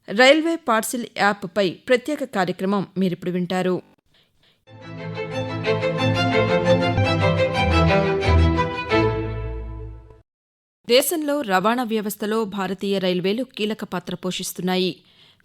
Railway parcel యాప్పై ప్రత్యేక కార్యక్రమం మీరిప్పుడు వింటారు. దేశంలో రవాణా వ్యవస్థలో భారతీయ రైల్వేలు కీలక పాత్ర పోషిస్తున్నాయి.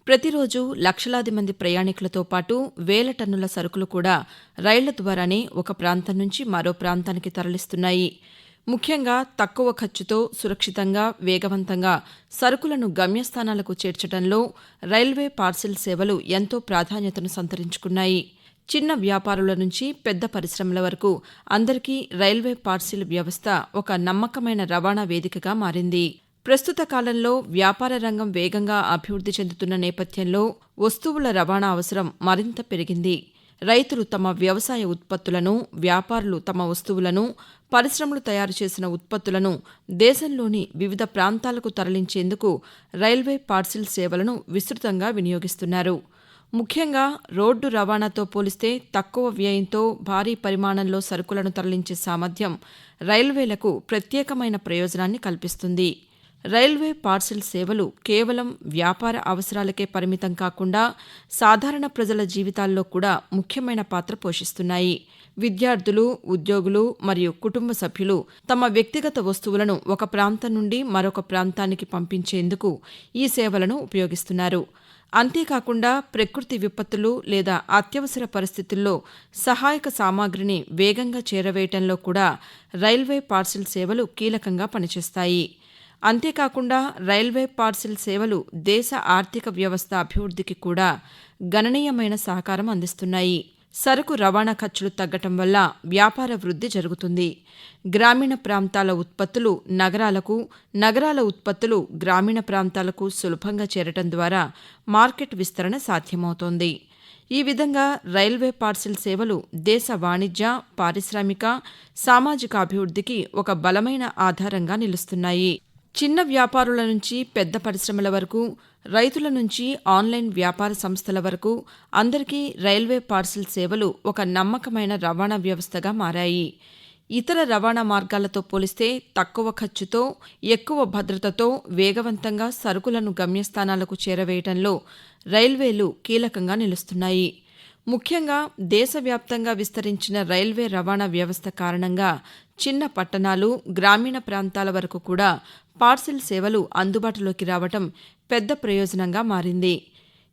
ప్రతిరోజు లక్షలాది మంది ప్రయాణికులతో పాటు వేల టన్నుల సరుకులు కూడా రైళ్ల ద్వారానే ఒక ప్రాంతం నుంచి మరో ప్రాంతానికి తరలిస్తున్నాయి. ముఖ్యంగా తక్కువ ఖర్చుతో సురక్షితంగా, వేగవంతంగా సరుకులను గమ్యస్థానాలకు చేర్చడంలో రైల్వే పార్సిల్ సేవలు ఎంతో ప్రాధాన్యతను సంతరించుకున్నాయి. చిన్న వ్యాపారుల నుంచి పెద్ద పరిశ్రమల వరకు అందరికీ రైల్వే పార్సిల్ వ్యవస్థ ఒక నమ్మకమైన రవాణా వేదికగా మారింది. ప్రస్తుత కాలంలో వ్యాపార రంగం వేగంగా అభివృద్ధి చెందుతున్న నేపథ్యంలో వస్తువుల రవాణా అవసరం మరింత పెరిగింది. రైతులు తమ వ్యవసాయ ఉత్పత్తులను, వ్యాపారులు తమ వస్తువులను, పరిశ్రమలు తయారు చేసిన ఉత్పత్తులను దేశంలోని వివిధ ప్రాంతాలకు తరలించేందుకు రైల్వే పార్సిల్ సేవలను విస్తృతంగా వినియోగిస్తున్నారు. ముఖ్యంగా రోడ్డు రవాణాతో పోలిస్తే తక్కువ వ్యయంతో భారీ పరిమాణంలో సరుకులను తరలించే సామర్థ్యం రైల్వేలకు ప్రత్యేకమైన ప్రయోజనాన్ని కల్పిస్తుంది. రైల్వే పార్సిల్ సేవలు కేవలం వ్యాపార అవసరాలకే పరిమితం కాకుండా సాధారణ ప్రజల జీవితాల్లో కూడా ముఖ్యమైన పాత్ర పోషిస్తున్నాయి. విద్యార్థులు, ఉద్యోగులు మరియు కుటుంబ సభ్యులు తమ వ్యక్తిగత వస్తువులను ఒక ప్రాంతం నుండి మరొక ప్రాంతానికి పంపించేందుకు ఈ సేవలను ఉపయోగిస్తున్నారు. అంతేకాకుండా ప్రకృతి విపత్తులు లేదా అత్యవసర పరిస్థితుల్లో సహాయక సామాగ్రిని వేగంగా చేరవేయటంలో కూడా రైల్వే పార్సిల్ సేవలు కీలకంగా పనిచేస్తాయి. అంతేకాకుండా రైల్వే పార్సిల్ సేవలు దేశ ఆర్థిక వ్యవస్థ అభివృద్ధికి కూడా గణనీయమైన సహకారం అందిస్తున్నాయి. సరుకు రవాణా ఖర్చులు తగ్గటం వల్ల వ్యాపార వృద్ధి జరుగుతుంది. గ్రామీణ ప్రాంతాల ఉత్పత్తులు నగరాలకు, నగరాల ఉత్పత్తులు గ్రామీణ ప్రాంతాలకు సులభంగా చేరటం ద్వారా మార్కెట్ విస్తరణ సాధ్యమవుతోంది. ఈ విధంగా రైల్వే పార్సిల్ సేవలు దేశ వాణిజ్య, పారిశ్రామిక, సామాజిక అభివృద్ధికి ఒక బలమైన ఆధారంగా నిలుస్తున్నాయి. చిన్న వ్యాపారుల నుంచి పెద్ద పరిశ్రమల వరకు, రైతుల నుంచి ఆన్లైన్ వ్యాపార సంస్థల వరకు అందరికీ రైల్వే పార్సిల్ సేవలు ఒక నమ్మకమైన రవాణా వ్యవస్థగా మారాయి. ఇతర రవాణా మార్గాలతో పోలిస్తే తక్కువ ఖర్చుతో, ఎక్కువ భద్రతతో వేగవంతంగా సరుకులను గమ్యస్థానాలకు చేరవేయటంలో రైల్వేలు కీలకంగా నిలుస్తున్నాయి. ముఖ్యంగా దేశవ్యాప్తంగా విస్తరించిన రైల్వే రవాణా వ్యవస్థ కారణంగా చిన్న పట్టణాలు, గ్రామీణ ప్రాంతాల వరకు కూడా పార్సిల్ సేవలు అందుబాటులోకి రావటం పెద్ద ప్రయోజనంగా మారింది.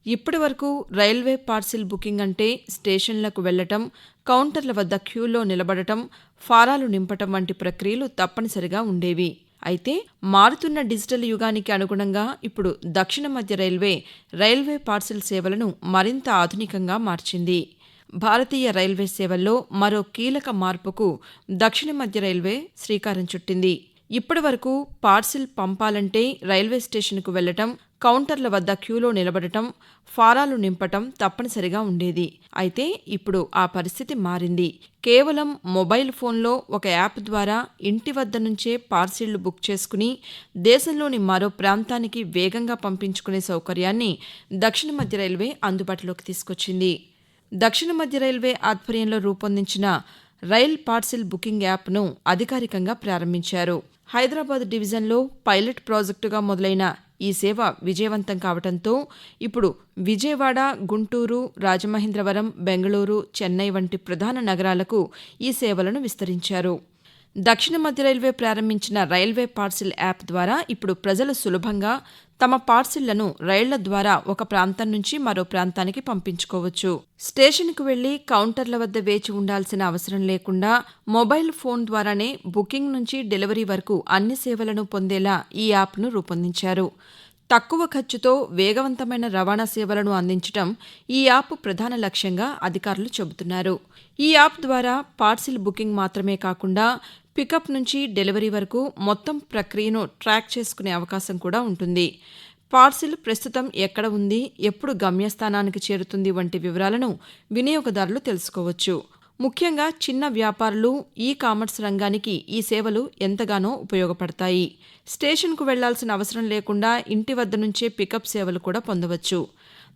ఇప్పటివరకు రైల్వే పార్సిల్ బుకింగ్ అంటే స్టేషన్లకు వెళ్లటం, కౌంటర్ల వద్ద క్యూలో నిలబడటం, ఫారాలు నింపటం వంటి ప్రక్రియలు తప్పనిసరిగా ఉండేవి. అయితే మారుతున్న డిజిటల్ యుగానికి అనుగుణంగా ఇప్పుడు దక్షిణ మధ్య రైల్వే పార్సిల్ సేవలను మరింత ఆధునికంగా మార్చింది. భారతీయ రైల్వే సేవల్లో మరో కీలక మార్పుకు దక్షిణ మధ్య రైల్వే శ్రీకారం చుట్టింది. ఇప్పటివరకు పార్సిల్ పంపాలంటే రైల్వే స్టేషన్కు వెళ్లటం, కౌంటర్ల వద్ద క్యూలో నిలబడటం, ఫారాలు నింపటం తప్పనిసరిగా ఉండేది. అయితే ఇప్పుడు ఆ పరిస్థితి మారింది. కేవలం మొబైల్ ఫోన్లో ఒక యాప్ ద్వారా ఇంటి వద్ద నుంచే పార్సిళ్లు బుక్ చేసుకుని దేశంలోని మరో ప్రాంతానికి వేగంగా పంపించుకునే సౌకర్యాన్ని దక్షిణ మధ్య రైల్వే అందుబాటులోకి తీసుకొచ్చింది. దక్షిణ మధ్య రైల్వే ఆధ్వర్యంలో రూపొందించిన రైల్ పార్సిల్ బుకింగ్ యాప్ను అధికారికంగా ప్రారంభించారు. హైదరాబాద్ డివిజన్లో పైలట్ ప్రాజెక్టుగా మొదలైన ఈ సేవ విజయవంతం కావడంతో ఇప్పుడు విజయవాడ, గుంటూరు, రాజమహేంద్రవరం, బెంగళూరు, చెన్నై వంటి ప్రధాన నగరాలకు ఈ సేవలను విస్తరించారు. దక్షిణ మధ్య రైల్వే ప్రారంభించిన రైల్వే పార్సిల్ యాప్ ద్వారా ఇప్పుడు ప్రజలు సులభంగా తమ పార్సిళ్లను రైళ్ల ద్వారా ఒక ప్రాంతం నుంచి మరో ప్రాంతానికి పంపించుకోవచ్చు. స్టేషన్కు వెళ్లి కౌంటర్ల వద్ద వేచి ఉండాల్సిన అవసరం లేకుండా మొబైల్ ఫోన్ ద్వారానే బుకింగ్ నుంచి డెలివరీ వరకు అన్ని సేవలను పొందేలా ఈ యాప్ను రూపొందించారు. తక్కువ ఖర్చుతో వేగవంతమైన రవాణా సేవలను అందించడం ఈ యాప్ ప్రధాన లక్ష్యంగా అధికారులు చెబుతున్నారు. ఈ యాప్ ద్వారా పార్సిల్ బుకింగ్ మాత్రమే కాకుండా పికప్ నుంచి డెలివరీ వరకు మొత్తం ప్రక్రియను ట్రాక్ చేసుకునే అవకాశం కూడా ఉంటుంది. పార్సిల్ ప్రస్తుతం ఎక్కడ ఉంది, ఎప్పుడు గమ్యస్థానానికి చేరుతుంది వంటి వివరాలను వినియోగదారులు తెలుసుకోవచ్చు. ముఖ్యంగా చిన్న వ్యాపారులు, ఈ కామర్స్ రంగానికి ఈ సేవలు ఎంతగానో ఉపయోగపడతాయి. స్టేషన్కు వెళ్లాల్సిన అవసరం లేకుండా ఇంటి వద్ద నుంచే పికప్ సేవలు కూడా పొందవచ్చు.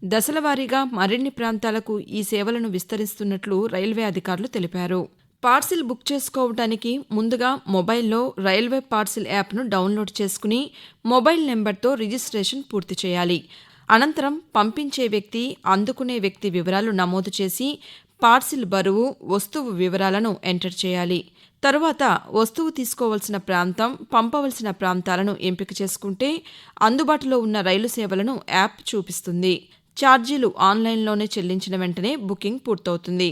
దశలవారీగా మరిన్ని ప్రాంతాలకు ఈ సేవలను విస్తరిస్తున్నట్లు రైల్వే అధికారులు తెలిపారు. పార్సిల్ బుక్ చేసుకోవడానికి ముందుగా మొబైల్లో రైల్వే పార్సిల్ యాప్ను డౌన్లోడ్ చేసుకుని మొబైల్ నెంబర్తో రిజిస్ట్రేషన్ పూర్తి చేయాలి. అనంతరం పంపించే వ్యక్తి, అందుకునే వ్యక్తి వివరాలు నమోదు చేసి పార్సిల్ బరువు, వస్తువు వివరాలను ఎంటర్ చేయాలి. తరువాత వస్తువు తీసుకోవలసిన ప్రాంతం, పంపవలసిన ప్రాంతాలను ఎంపిక చేసుకుంటే అందుబాటులో ఉన్న రైలు సేవలను యాప్ చూపిస్తుంది. ఛార్జీలు ఆన్లైన్లోనే చెల్లించిన వెంటనే బుకింగ్ పూర్తవుతుంది.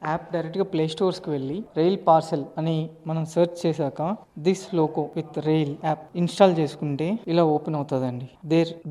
యాప్ డైరెక్ట్గా ప్లే స్టోర్స్కి వెళ్ళి రైల్ పార్సెల్ అని మనం సెర్చ్ చేశాక this loco with rail app install చేసుకుంటే ఇలా ఓపెన్ అవుతుందండి.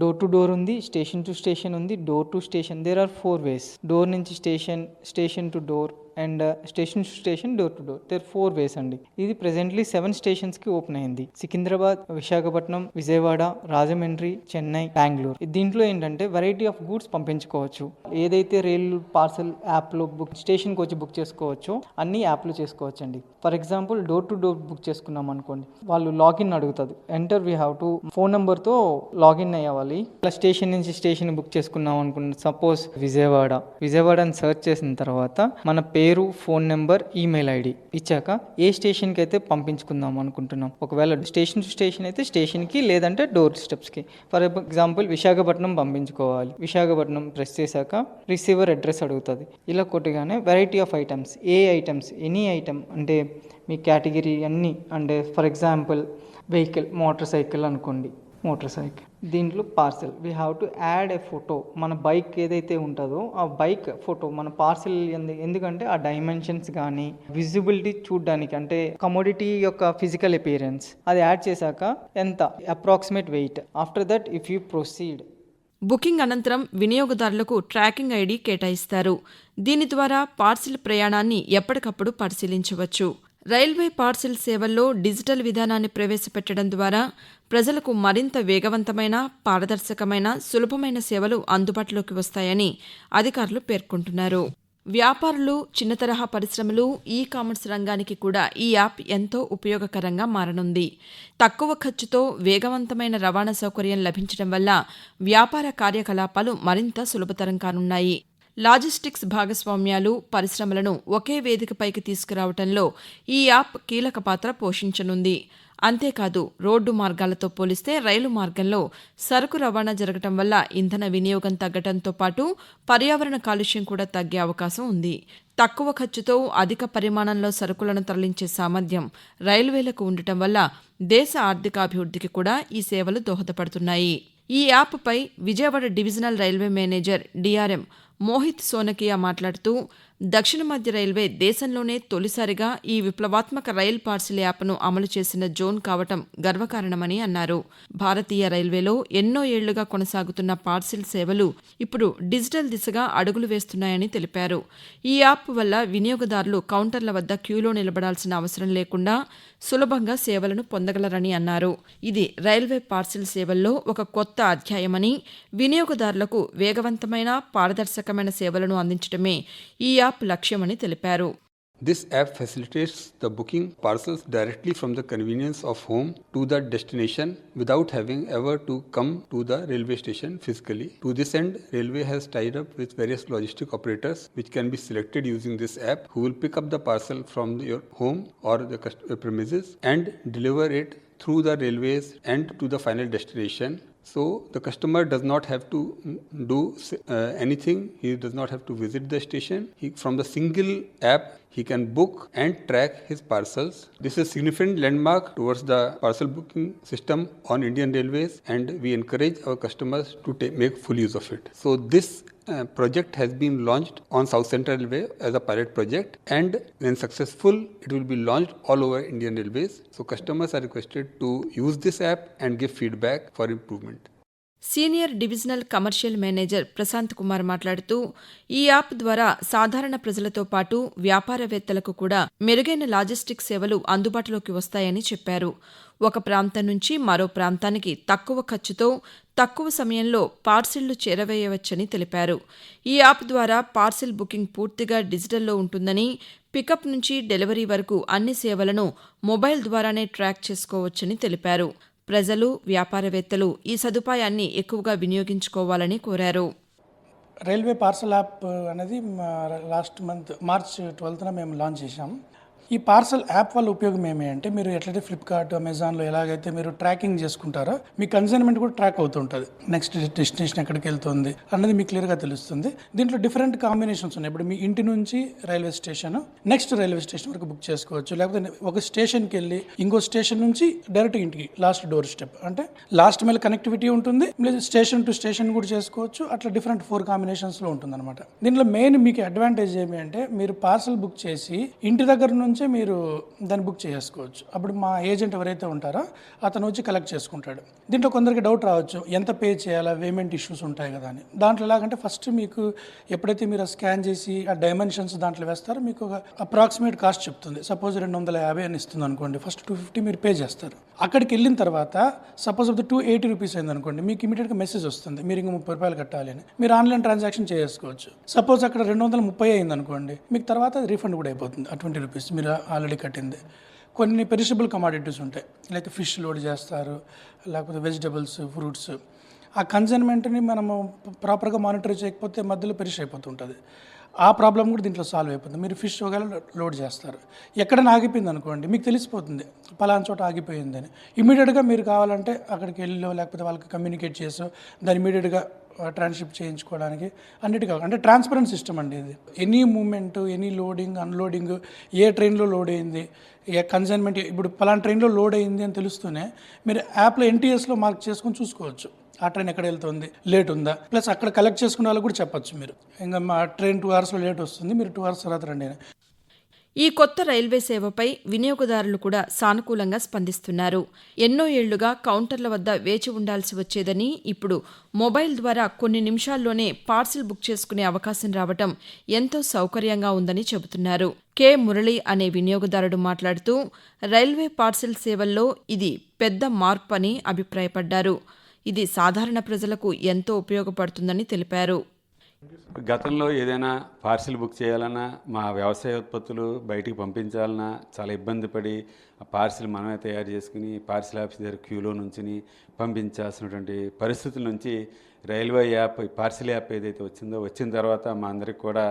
డోర్ టు డోర్ ఉంది, స్టేషన్ టు స్టేషన్ ఉంది, door to station. There are 4 ways. Door నుంచి station, station to door and station to station, door to door. There 4 ways అండి. ఇది presently 7 స్టేషన్స్కి open అయింది. సికింద్రాబాద్, విశాఖపట్నం, విజయవాడ, రాజమండ్రి, చెన్నై, బెంగళూరు. దీంట్లో ఏంటంటే వెరైటీ ఆఫ్ గూడ్స్ పంపించుకోవచ్చు. ఏదైతే రైలు పార్సల్ యాప్లో స్టేషన్కి వచ్చి బుక్ చేసుకోవచ్చో అన్ని యాప్లు చేసుకోవచ్చు అండి. For example door to door book చేసుకున్నాం అనుకోండి, వాళ్ళు లాగిన్ అడుగుతుంది. Enter we have to phone నెంబర్తో లాగిన్ అయ్యాలి. ఇలా స్టేషన్ నుంచి స్టేషన్ బుక్ చేసుకున్నాం అనుకోండి, సపోజ్ విజయవాడ అని సెర్చ్ చేసిన తర్వాత మన పేరు, ఫోన్ నెంబర్, ఈమెయిల్ ఐడి ఇచ్చాక ఏ స్టేషన్కి అయితే పంపించుకుందాం అనుకుంటున్నాం. ఒకవేళ స్టేషన్ టు స్టేషన్ అయితే స్టేషన్కి, లేదంటే డోర్ స్టెప్స్కి. ఫర్ ఎగ్జాంపుల్ విశాఖపట్నం పంపించుకోవాలి. విశాఖపట్నం ప్రెస్ చేశాక రిసీవర్ అడ్రస్ అడుగుతుంది. ఇలా కొట్టగానే variety of items, any item అంటే మీ కేటగిరీ అన్నీ. అంటే for example vehicle, motorcycle అనుకోండి, దీంట్లో parcel we have to add a photo. మన బైక్ ఏదైతే ఉంటుందో ఆ బైక్ ఫోటో మన పార్సెల్, ఎందుకంటే ఆ డైమెన్షన్స్ కానీ విజిబిలిటీ చూడడానికి, అంటే కమోడిటీ యొక్క ఫిజికల్ అపియరెన్స్ అది యాడ్ చేశాక ఎంత approximate weight. After that if you proceed. Booking అనంతరం వినియోగదారులకు ట్రాకింగ్ ఐడి కేటాయిస్తారు. దీని ద్వారా పార్సిల్ ప్రయాణాన్ని ఎప్పటికప్పుడు పరిశీలించవచ్చు. రైల్వే పార్సిల్ సేవల్లో డిజిటల్ విధానాన్ని ప్రవేశపెట్టడం ద్వారా ప్రజలకు మరింత వేగవంతమైన, పారదర్శకమైన, సులభమైన సేవలు అందుబాటులోకి వస్తాయని అధికారులు పేర్కొంటున్నారు. వ్యాపారులు, చిన్న తరహా పరిశ్రమలు, ఈ-కామర్స్ రంగానికి కూడా ఈ యాప్ ఎంతో ఉపయోగకరంగా మారనుంది. తక్కువ ఖర్చుతో వేగవంతమైన రవాణా సౌకర్యం లభించడం వల్ల వ్యాపార కార్యకలాపాలు మరింత సులభతరం కానున్నాయి. లాజిస్టిక్స్ భాగస్వామ్యాలు, పరిశ్రమలను ఒకే వేదికపైకి తీసుకురావడంలో ఈ యాప్ కీలక పాత్ర పోషించనుంది. అంతేకాదు, రోడ్డు మార్గాలతో పోలిస్తే రైలు మార్గంలో సరుకు రవాణా జరగటం వల్ల ఇంధన వినియోగం తగ్గడంతో పాటు పర్యావరణ కాలుష్యం కూడా తగ్గే అవకాశం ఉంది. తక్కువ ఖర్చుతో అధిక పరిమాణంలో సరుకులను తరలించే సామర్థ్యం రైల్వేలకు ఉండటం వల్ల దేశ ఆర్థికాభివృద్ధికి కూడా ఈ సేవలు దోహదపడుతున్నాయి. ఈ యాప్పై Vijayawada divisional railway manager DRM Mohit Sonakiya మాట్లాడుతూ, దక్షిణ మధ్య రైల్వే దేశంలోనే తొలిసారిగా ఈ విప్లవాత్మక రైల్ పార్సిల్ యాప్ను అమలు చేసిన జోన్ కావటం గర్వకారణమని అన్నారు. భారతీయ రైల్వేలో ఎన్నో ఏళ్లుగా కొనసాగుతున్న పార్సిల్ సేవలు ఇప్పుడు డిజిటల్ దిశగా అడుగులు వేస్తున్నాయని తెలిపారు. ఈ యాప్ వల్ల వినియోగదారులు కౌంటర్ల వద్ద క్యూలో నిలబడాల్సిన అవసరం లేకుండా సులభంగా సేవలను పొందగలరని అన్నారు. ఇది రైల్వే పార్సిల్ సేవల్లో ఒక కొత్త అధ్యాయమని, వినియోగదారులకు వేగవంతమైన, పారదర్శకమైన సేవలను అందించడమే ఈ యాప్ లక్ష్యమని తెలిపారు. This app facilitates the booking parcels directly from the convenience of home to the destination without having ever to come to the railway station physically. To this end, Railway has tied up with various logistic operators which can be selected using this app, who will pick up the parcel from your home or the premises and deliver it through the railways and to the final destination. So the customer does not have to do anything. He does not have to visit the station. From the single app, he can book and track his parcels. This is a significant landmark towards the parcel booking system on Indian Railways, and we encourage our customers to make full use of it. So this project has been launched on South Central Railway as a pilot project, and when successful, it will be launched all over Indian Railways. So customers are requested to use this app and give feedback for improvement. Senior divisional commercial manager Prashant Kumar మాట్లాడుతూ, ఈ app ద్వారా సాధారణ ప్రజలతో పాటు వ్యాపారవేత్తలకు కూడా మెరుగైన logistic సేవలు అందుబాటులోకి వస్తాయని చెప్పారు. ఒక ప్రాంతం నుంచి మరో ప్రాంతానికి తక్కువ ఖర్చుతో, తక్కువ సమయంలో పార్సిళ్లు చేరవేయవచ్చని తెలిపారు. ఈ యాప్ ద్వారా పార్సిల్ బుకింగ్ పూర్తిగా డిజిటల్లో ఉంటుందని, పికప్ నుంచి డెలివరీ వరకు అన్ని సేవలను మొబైల్ ద్వారానే ట్రాక్ చేసుకోవచ్చని తెలిపారు. ప్రజలు, వ్యాపారవేత్తలు ఈ సదుపాయాన్ని ఎక్కువగా వినియోగించుకోవాలని కోరారు. రైల్వే పార్సల్ యాప్ అనేది లాస్ట్ మంత్ మార్చ్ 12న మేము లాంచ్ చేశాం. ఈ పార్సల్ యాప్ వల్ల ఉపయోగం ఏమి అంటే మీరు ఎట్లయితే ఫ్లిప్కార్ట్, అమెజాన్లో ఎలాగైతే మీరు ట్రాకింగ్ చేసుకుంటారో మీ కన్సైన్మెంట్ కూడా ట్రాక్ అవుతుంటుంది. నెక్స్ట్ డెస్టినేషన్ ఎక్కడికి వెళ్తుంది అన్నది మీకు క్లియర్గా తెలుస్తుంది. దీంట్లో డిఫరెంట్ కాంబినేషన్స్ ఉన్నాయి. ఇప్పుడు మీ ఇంటి నుంచి railway station, next railway station వరకు బుక్ చేసుకోవచ్చు. లేకపోతే ఒక స్టేషన్కి వెళ్ళి ఇంకో స్టేషన్ నుంచి డైరెక్ట్ ఇంటికి లాస్ట్ డోర్ స్టెప్, అంటే లాస్ట్ మైల్ కనెక్టివిటీ ఉంటుంది. స్టేషన్ టు స్టేషన్ కూడా చేసుకోవచ్చు. అట్లా డిఫరెంట్ 4 కాంబినేషన్స్లో ఉంటుంది అనమాట. దీంట్లో మెయిన్ మీకు అడ్వాంటేజ్ ఏమి అంటే మీరు పార్సల్ బుక్ చేసి ఇంటి దగ్గర నుంచే మీరు దాన్ని బుక్ చేసుకోవచ్చు. అప్పుడు మా ఏజెంట్ ఎవరైతే ఉంటారో అతను వచ్చి కలెక్ట్ చేసుకుంటాడు. దీంట్లో కొందరికి డౌట్ రావచ్చు, ఎంత పే చేయాలా, పేమెంట్ ఇష్యూస్ ఉంటాయి కదా అని. దాంట్లో ఎలాగంటే ఫస్ట్ మీకు ఎప్పుడైతే మీరు స్కాన్ చేసి ఆ డైమెన్షన్స్ దాంట్లో వేస్తారో మీకు ఒక అప్రాక్సిమేట్ కాస్ట్ చెప్తుంది. సపోజ్ 250 అని ఇస్తుంది అనుకోండి, ఫస్ట్ 250 మీరు పే చేస్తారు. అక్కడికి వెళ్ళిన తర్వాత సపోజ్ అది 280 రూపీస్ అయింది అనుకోండి, మీకు ఇమీడియట్గా మెసేజ్ వస్తుంది మీరు ఇంక 30 రూపాయలు కట్టాలి అని. మీరు ఆన్లైన్ ట్రాన్సాక్షన్ చేసుకోవచ్చు. సపోజ్ అక్కడ 230 అయింది అనుకోండి, మీకు తర్వాత అది రీఫండ్ కూడా అయిపోతుంది. ఆ 20 రూపీస్ మీరు ఆల్రెడీ కట్టింది. కొన్ని పెరిషబుల్ కమాడిటీస్ ఉంటాయి, లైక్ ఫిష్ లోడ్ చేస్తారు, లేకపోతే వెజిటబుల్స్, ఫ్రూట్స్. ఆ కన్సైన్మెంట్ని మనము ప్రాపర్గా మానిటర్ చేయకపోతే మధ్యలో పెరిష్ అయిపోతుంటుంది. ఆ ప్రాబ్లం కూడా దీంట్లో సాల్వ్ అయిపోతుంది. మీరు ఫిష్ ఒకవేళ లోడ్ చేస్తారు, ఎక్కడైనా ఆగిపోయింది అనుకోండి, మీకు తెలిసిపోతుంది పలానా చోట ఆగిపోయిందని. ఇమీడియట్గా మీరు కావాలంటే అక్కడికి వెళ్ళో లేకపోతే వాళ్ళకి కమ్యూనికేట్ చేసో దాన్ని ఇమీడియట్గా ట్రాన్స్షిప్ చేయించుకోవడానికి అన్నిటికీ. అంటే ట్రాన్స్పరెంట్ సిస్టమ్ అండి ఇది. Any movement, any loading, unloading, ఏ ట్రైన్లో లోడ్ అయింది, ఏ కన్సైన్మెంట్, ఇప్పుడు పలానా ట్రైన్లో లోడ్ అయింది అని తెలుస్తూనే మీరు యాప్లో NTSలో మార్క్ చేసుకొని చూసుకోవచ్చు. ఆ ట్రైన్ ఎక్కడ వెళ్తుంది, లేట్ ఉందా, ప్లస్ అక్కడ కలెక్ట్ చేసుకునే వాళ్ళకి కూడా చెప్పచ్చు. మీరు ఇంకా మా ట్రైన్ 2 అవర్స్లో లేట్ వస్తుంది, మీరు 2 అవర్స్ తర్వాత రండి అని. ఈ కొత్త రైల్వే సేవపై వినియోగదారులు కూడా సానుకూలంగా స్పందిస్తున్నారు. ఎన్నో ఏళ్లుగా కౌంటర్ల వద్ద వేచి ఉండాల్సి వచ్చేదని ఇప్పుడు మొబైల్ ద్వారా కొన్ని నిమిషాల్లోనే పార్సిల్ బుక్ చేసుకునే అవకాశం రావటం ఎంతో సౌకర్యంగా ఉందని చెబుతున్నారు. కె. మురళి అనే వినియోగదారుడు మాట్లాడుతూ రైల్వే పార్సిల్ సేవల్లో ఇది పెద్ద మార్పు అని అభిప్రాయపడ్డారు. ఇది సాధారణ ప్రజలకు ఎంతో ఉపయోగపడుతుందని తెలిపారు. గతంలో ఏదైనా పార్సిల్ బుక్ చేయాలన్నా, మా వ్యవసాయ ఉత్పత్తులు బయటికి పంపించాలన్నా చాలా ఇబ్బంది పడి ఆ పార్సిల్ మనమే తయారు చేసుకుని పార్సిల్ ఆఫీస్ దగ్గర క్యూలో నుంచి పంపించాల్సినటువంటి పరిస్థితుల నుంచి రైల్వే యాప్, పార్సిల్ యాప్ ఏదైతే వచ్చిన తర్వాత మా అందరికి కూడా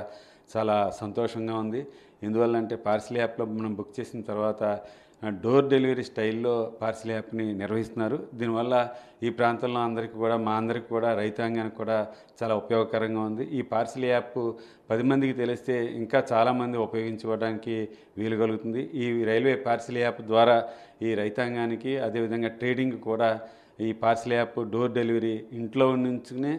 చాలా సంతోషంగా ఉంది. ఎందువల్లంటే పార్సిల్ యాప్లో మనం బుక్ చేసిన తర్వాత డోర్ డెలివరీ స్టైల్లో పార్సిల్ యాప్ని నిర్వహిస్తున్నారు. దీనివల్ల ఈ ప్రాంతంలో అందరికీ కూడా, మా అందరికీ కూడా, రైతాంగానికి కూడా చాలా ఉపయోగకరంగా ఉంది. ఈ పార్సిల్ యాప్ 10 మందికి తెలిస్తే ఇంకా చాలామంది ఉపయోగించుకోవడానికి వీలు కలుగుతుంది. ఈ రైల్వే పార్సిల్ యాప్ ద్వారా ఈ రైతాంగానికి, అదేవిధంగా ట్రేడింగ్ కూడా ఈ పార్సిల్ యాప్ డోర్ డెలివరీ ఇంట్లో నుంచినే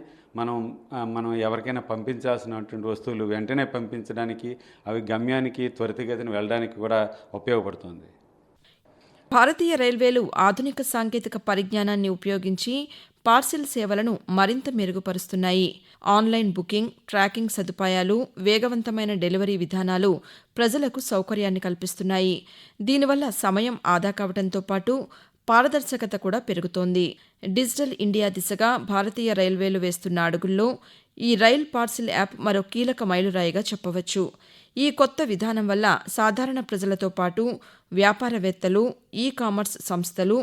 మనం ఎవరికైనా పంపించాల్సినటువంటి వస్తువులు వెంటనే పంపించడానికి, అవి గమ్యానికి త్వరితగతిన వెళ్ళడానికి కూడా ఉపయోగపడుతుంది. భారతీయ రైల్వేలు ఆధునిక సాంకేతిక పరిజ్ఞానాన్ని ఉపయోగించి పార్సిల్ సేవలను మరింత మెరుగుపరుస్తున్నాయి. ఆన్లైన్ బుకింగ్, ట్రాకింగ్ సదుపాయాలు, వేగవంతమైన డెలివరీ విధానాలు ప్రజలకు సౌకర్యాన్ని కల్పిస్తున్నాయి. దీనివల్ల సమయం ఆదా కావడంతో పాటు పారదర్శకత కూడా పెరుగుతోంది. డిజిటల్ ఇండియా దిశగా భారతీయ రైల్వేలు వేస్తున్న అడుగుల్లో ఈ రైల్ పార్సిల్ యాప్ మరో కీలక మైలురాయిగా చెప్పవచ్చు. ఈ కొత్త విధానం వల్ల సాధారణ ప్రజలతో పాటు వ్యాపారవేత్తలు, ఈ-కామర్స్ సంస్థలు,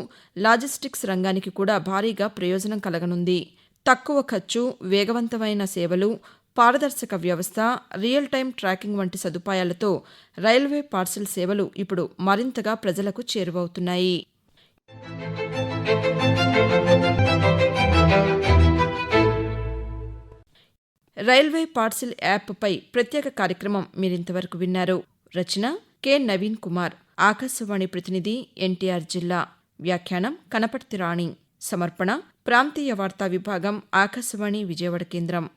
లాజిస్టిక్స్ రంగానికి కూడా భారీగా ప్రయోజనం కలగనుంది. తక్కువ ఖర్చు, వేగవంతమైన సేవలు, పారదర్శక వ్యవస్థ, రియల్ టైం ట్రాకింగ్ వంటి సదుపాయాలతో రైల్వే పార్సిల్ సేవలు ఇప్పుడు మరింతగా ప్రజలకు చేరువవుతున్నాయి. రైల్వే పార్సిల్ యాప్పై ప్రత్యేక కార్యక్రమం మీరింతవరకు విన్నారు. రచన కె. నవీన్ కుమార్. ఆకాశవాణి ప్రతినిధి ఎన్టీఆర్ జిల్లా. వ్యాఖ్యానం కనపర్తి రాణి. సమర్పణ ప్రాంతీయ వార్తా విభాగం, ఆకాశవాణి విజయవాడ కేంద్రం.